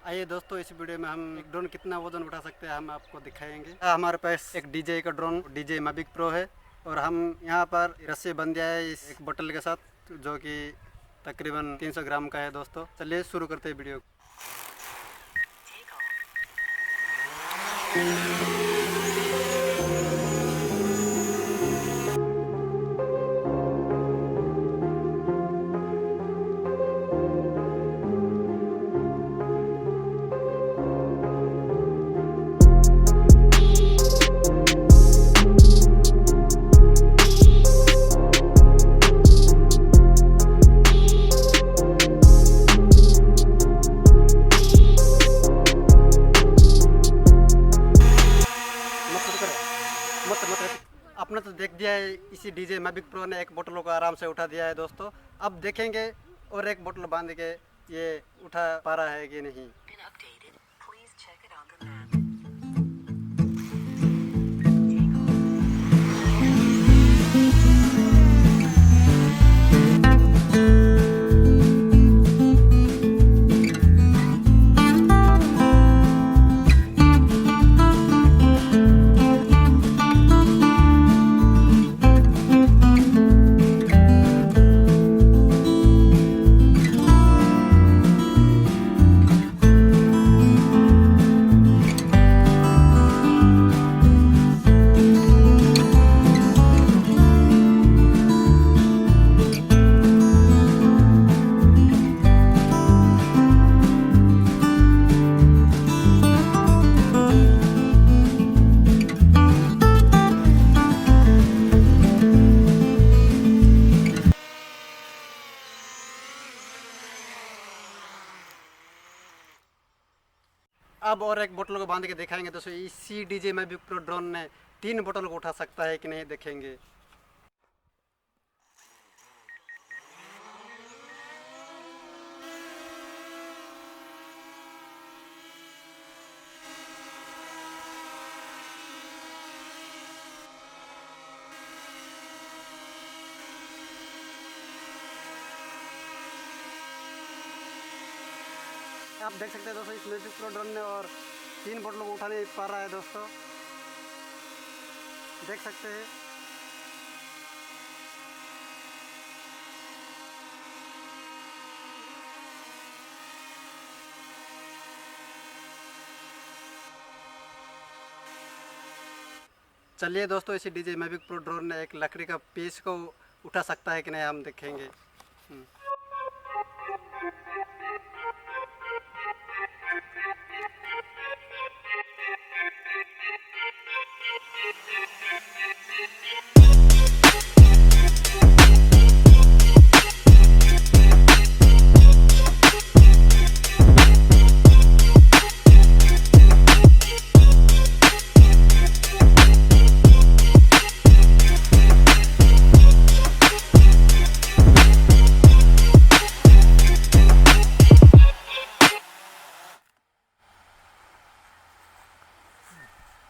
आइए दोस्तों, इस वीडियो में हम एक ड्रोन कितना वजन उठा सकते हैं हम आपको दिखाएंगे। हमारे पास एक डीजे का ड्रोन डीजे मैविक प्रो है और हम यहाँ पर रस्सी बंध दिया है इस एक बोतल के साथ जो कि तकरीबन 300 ग्राम का है। दोस्तों चलिए शुरू करते हैं वीडियो। आपने तो देख दिया है, इसी डीजे मैविक प्रो ने एक बोतलों को आराम से उठा दिया है। दोस्तों अब देखेंगे और एक बोतल बांध के ये उठा पा रहा है कि नहीं। अब और एक बोतल को बांध के दिखाएंगे। दोस्तों इसी डीजे मैविक प्रो ड्रोन ने 3 बोतल को उठा सकता है कि नहीं, देखेंगे। आप देख सकते हैं दोस्तों, इस मैविक प्रो ड्रोन ने और 3 बोतलों को उठा नहीं पा रहा है। दोस्तों देख सकते हैं। चलिए दोस्तों, इसी डीजे मैविक प्रो ड्रोन ने एक लकड़ी का पीस को उठा सकता है कि नहीं, हम देखेंगे।